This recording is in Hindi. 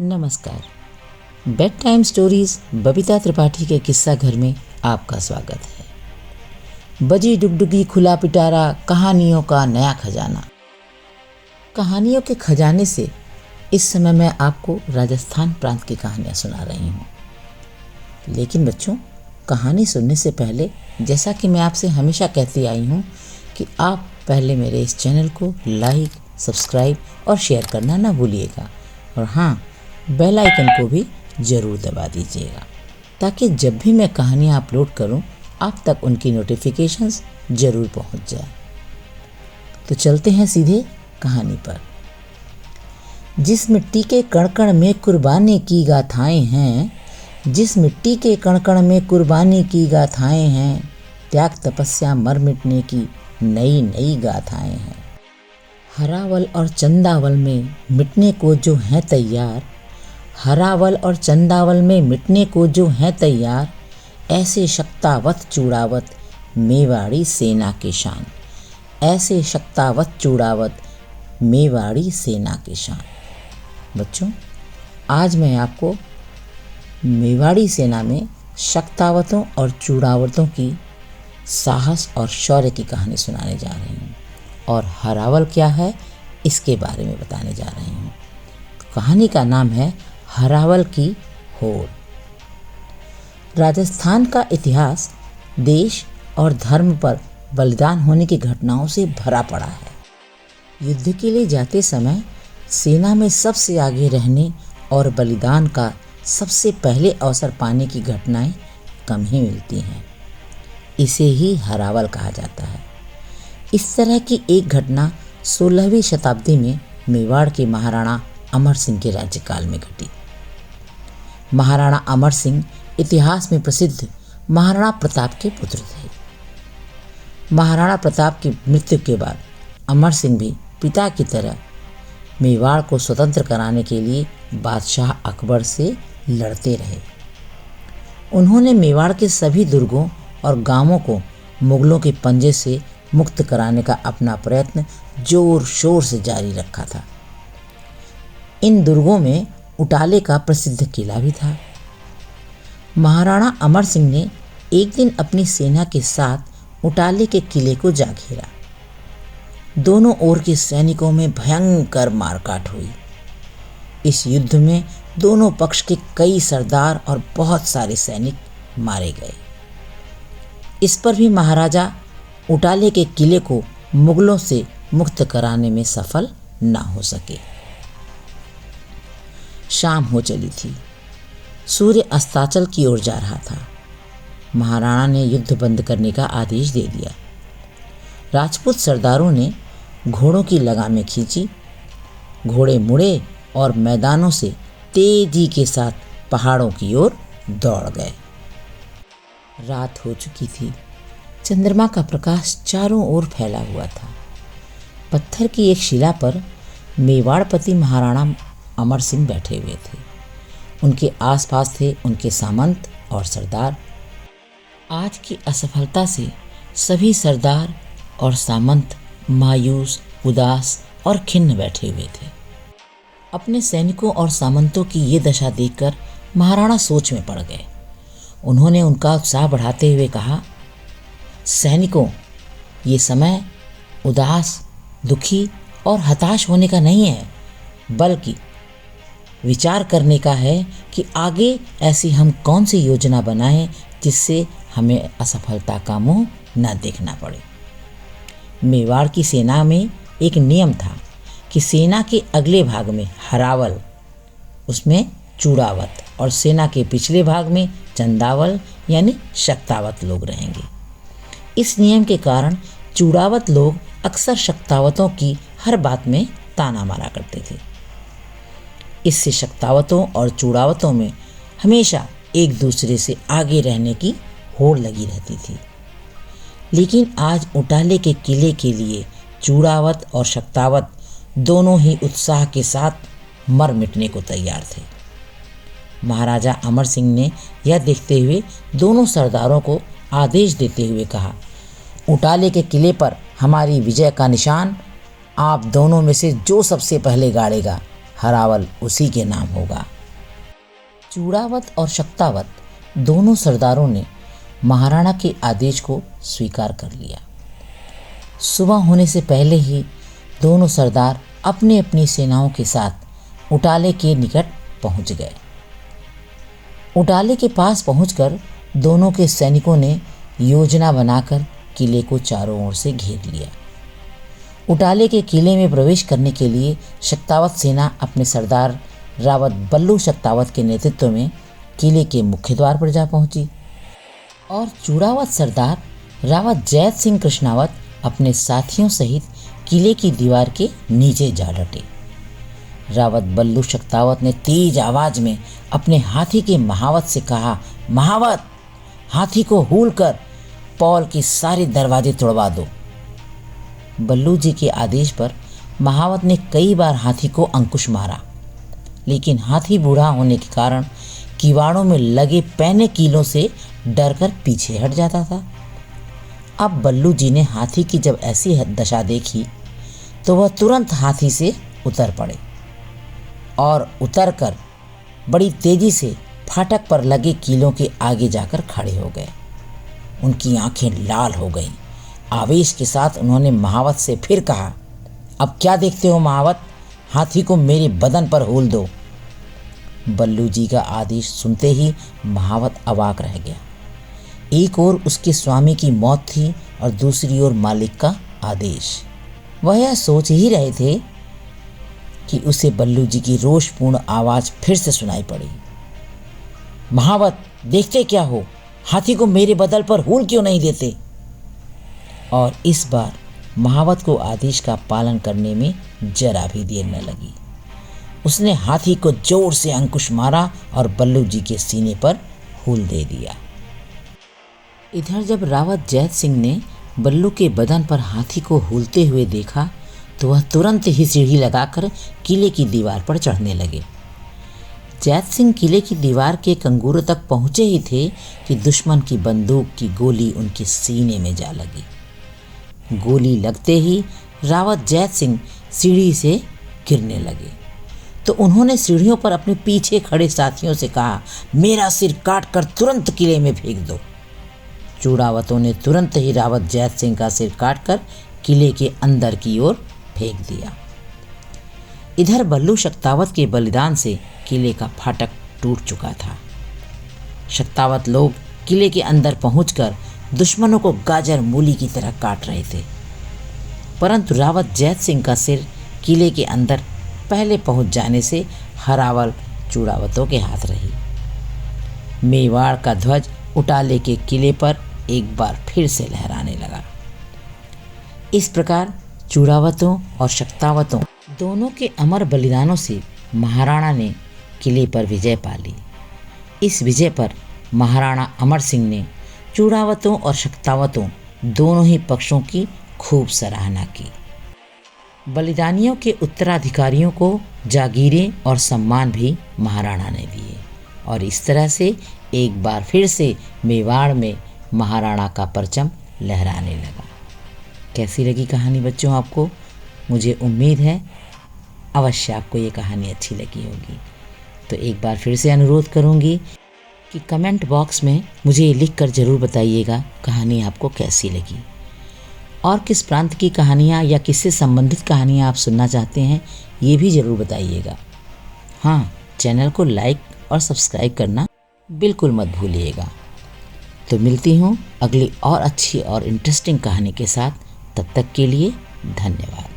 नमस्कार। Bed time stories Babita Tripathi के किस्सा घर में आपका स्वागत है। बजी डुगडुगी खुला पिटारा, कहानियों का नया खजाना। कहानियों के खजाने से इस समय मैं आपको राजस्थान प्रांत की कहानियाँ सुना रही हूँ। लेकिन बच्चों, कहानी सुनने से पहले जैसा कि मैं आपसे हमेशा कहती आई हूँ कि आप पहले मेरे इस चैनल को लाइक, सब्सक्राइब और शेयर करना ना भूलिएगा। और हाँ, बेल आइकन को भी ज़रूर दबा दीजिएगा ताकि जब भी मैं कहानियाँ अपलोड करूँ आप तक उनकी नोटिफिकेशंस ज़रूर पहुँच जाए। तो चलते हैं सीधे कहानी पर। जिस मिट्टी के कण-कण में कुर्बानी की गाथाएं हैं, जिस मिट्टी के कण-कण में कुर्बानी की गाथाएं हैं, त्याग तपस्या मर मिटने की नई नई गाथाएं हैं। हरावल और चंदावल में मिटने को जो हैं तैयार, हरावल और चंदावल में मिटने को जो हैं तैयार, ऐसे शक्तावत चूड़ावत मेवाड़ी सेना के शान, ऐसे शक्तावत चूड़ावत मेवाड़ी सेना के शान। बच्चों, आज मैं आपको मेवाड़ी सेना में शक्तावतों और चूड़ावतों की साहस और शौर्य की कहानी सुनाने जा रही हूँ और हरावल क्या है इसके बारे में बताने जा रही हूँ। कहानी का नाम है हरावल की होड़। राजस्थान का इतिहास देश और धर्म पर बलिदान होने की घटनाओं से भरा पड़ा है। युद्ध के लिए जाते समय सेना में सबसे आगे रहने और बलिदान का सबसे पहले अवसर पाने की घटनाएं कम ही मिलती हैं। इसे ही हरावल कहा जाता है। इस तरह की एक घटना 16वीं शताब्दी में मेवाड़ के महाराणा अमर सिंह के राज्यकाल में घटी। महाराणा अमर सिंह इतिहास में प्रसिद्ध महाराणा प्रताप के पुत्र थे। महाराणा प्रताप की मृत्यु के बाद अमर सिंह भी पिता की तरह मेवाड़ को स्वतंत्र कराने के लिए बादशाह अकबर से लड़ते रहे। उन्होंने मेवाड़ के सभी दुर्गों और गांवों को मुगलों के पंजे से मुक्त कराने का अपना प्रयत्न जोर शोर से जारी रखा था। इन दुर्गों में उटाले का प्रसिद्ध किला भी था। महाराणा अमर सिंह ने एक दिन अपनी सेना के साथ उटाले के किले को जा घेरा। दोनों ओर के सैनिकों में भयंकर मारकाट हुई। इस युद्ध में दोनों पक्ष के कई सरदार और बहुत सारे सैनिक मारे गए। इस पर भी महाराजा उटाले के किले को मुगलों से मुक्त कराने में सफल न हो सके। शाम हो चली थी। सूर्य अस्ताचल की ओर जा रहा था। महाराणा ने युद्ध बंद करने का आदेश दे दिया। राजपूत सरदारों ने घोड़ों की लगामें खींची। घोड़े मुड़े और मैदानों से तेजी के साथ पहाड़ों की ओर दौड़ गए। रात हो चुकी थी। चंद्रमा का प्रकाश चारों ओर फैला हुआ था। पत्थर की एक शिला पर मेवाड़पति महाराणा अमर सिंह बैठे हुए थे। उनके आसपास थे उनके सामंत और सरदार। आज की असफलता से सभी सरदार और सामंत मायूस, उदास और खिन्न बैठे हुए थे। अपने सैनिकों और सामंतों की ये दशा देखकर महाराणा सोच में पड़ गए। उन्होंने उनका उत्साह बढ़ाते हुए कहा, सैनिकों, ये समय उदास, दुखी और हताश होने का नहीं है, बल्कि विचार करने का है कि आगे ऐसी हम कौन सी योजना बनाएं जिससे हमें असफलता का मुंह न देखना पड़े। मेवाड़ की सेना में एक नियम था कि सेना के अगले भाग में हरावल, उसमें चूड़ावत और सेना के पिछले भाग में चंदावल यानी शक्तावत लोग रहेंगे। इस नियम के कारण चूड़ावत लोग अक्सर शक्तावतों की हर बात में ताना मारा करते थे। इससे शक्तावतों और चूड़ावतों में हमेशा एक दूसरे से आगे रहने की होड़ लगी रहती थी। लेकिन आज उटाले के किले के लिए चूड़ावत और शक्तावत दोनों ही उत्साह के साथ मर मिटने को तैयार थे। महाराजा अमर सिंह ने यह देखते हुए दोनों सरदारों को आदेश देते हुए कहा, उटाले के किले पर हमारी विजय का निशान आप दोनों में से जो सबसे पहले गाड़ेगा हरावल उसी के नाम होगा। चूड़ावत और शक्तावत दोनों सरदारों ने महाराणा के आदेश को स्वीकार कर लिया। सुबह होने से पहले ही दोनों सरदार अपनी अपनी सेनाओं के साथ उटाले के निकट पहुंच गए। उटाले के पास पहुंचकर दोनों के सैनिकों ने योजना बनाकर किले को चारों ओर से घेर लिया। उटाले के किले में प्रवेश करने के लिए शक्तावत सेना अपने सरदार रावत बल्लू शक्तावत के नेतृत्व में किले के मुख्य द्वार पर जा पहुंची और चूड़ावत सरदार रावत जैत सिंह कृष्णावत अपने साथियों सहित किले की दीवार के नीचे जा डटे। रावत बल्लू शक्तावत ने तेज आवाज में अपने हाथी के महावत से कहा, महावत, हाथी को हूल कर पौल के सारे दरवाजे तोड़वा दो। बल्लू जी के आदेश पर महावत ने कई बार हाथी को अंकुश मारा, लेकिन हाथी बूढ़ा होने के कारण किवाड़ों में लगे पैने कीलों से डरकर पीछे हट जाता था। अब बल्लू जी ने हाथी की जब ऐसी दशा देखी तो वह तुरंत हाथी से उतर पड़े और उतरकर बड़ी तेजी से फाटक पर लगे कीलों के आगे जाकर खड़े हो गए। उनकी आंखें लाल हो गईं। आवेश के साथ उन्होंने महावत से फिर कहा, अब क्या देखते हो महावत, हाथी को मेरे बदन पर हूल दो। बल्लू जी का आदेश सुनते ही महावत अवाक रह गया। एक ओर उसके स्वामी की मौत थी और दूसरी ओर मालिक का आदेश। वह यह सोच ही रहे थे कि उसे बल्लू जी की रोषपूर्ण आवाज फिर से सुनाई पड़ी, महावत, देखते क्या हो, हाथी को मेरे बदल पर हूल क्यों नहीं देते। और इस बार महावत को आदेश का पालन करने में जरा भी देर न लगी। उसने हाथी को जोर से अंकुश मारा और बल्लू जी के सीने पर हूल दे दिया। इधर जब रावत जैत सिंह ने बल्लू के बदन पर हाथी को हूलते हुए देखा तो वह तुरंत ही सीढ़ी लगाकर किले की दीवार पर चढ़ने लगे। जैत सिंह किले की दीवार के कंगूरों तक पहुंचे ही थे कि दुश्मन की बंदूक की गोली उनके सीने में जा लगी। गोली लगते ही रावत जैत सिंह सीढ़ी से गिरने लगे तो उन्होंने सीढ़ियों पर अपने पीछे खड़े साथियों से कहा, मेरा सिर काट कर तुरंत किले में फेंक दो। चूड़ावतों ने तुरंत ही रावत जैत सिंह का सिर काटकर किले के अंदर की ओर फेंक दिया। इधर बल्लू शक्तावत के बलिदान से किले का फाटक टूट चुका था। शक्तावत लोग किले के अंदर पहुंचकर दुश्मनों को गाजर मूली की तरह काट रहे थे, परंतु रावत जैत सिंह का सिर किले के अंदर पहले पहुंच जाने से हरावल चूड़ावतों के हाथ रही। मेवाड़ का ध्वज उटाले के किले पर एक बार फिर से लहराने लगा। इस प्रकार चूड़ावतों और शक्तावतों दोनों के अमर बलिदानों से महाराणा ने किले पर विजय पा ली। इस विजय पर महाराणा अमर सिंह ने चूड़ावतों और शक्तावतों दोनों ही पक्षों की खूब सराहना की। बलिदानियों के उत्तराधिकारियों को जागीरें और सम्मान भी महाराणा ने दिए और इस तरह से एक बार फिर से मेवाड़ में महाराणा का परचम लहराने लगा। कैसी लगी कहानी बच्चों आपको? मुझे उम्मीद है अवश्य आपको ये कहानी अच्छी लगी होगी। तो एक बार फिर से अनुरोध करूँगी कि कमेंट बॉक्स में मुझे ये लिख कर ज़रूर बताइएगा कहानी आपको कैसी लगी और किस प्रांत की कहानियाँ या किससे संबंधित कहानियाँ आप सुनना चाहते हैं ये भी ज़रूर बताइएगा। हाँ, चैनल को लाइक और सब्सक्राइब करना बिल्कुल मत भूलिएगा। तो मिलती हूँ अगली और अच्छी और इंटरेस्टिंग कहानी के साथ। तब तक के लिए धन्यवाद।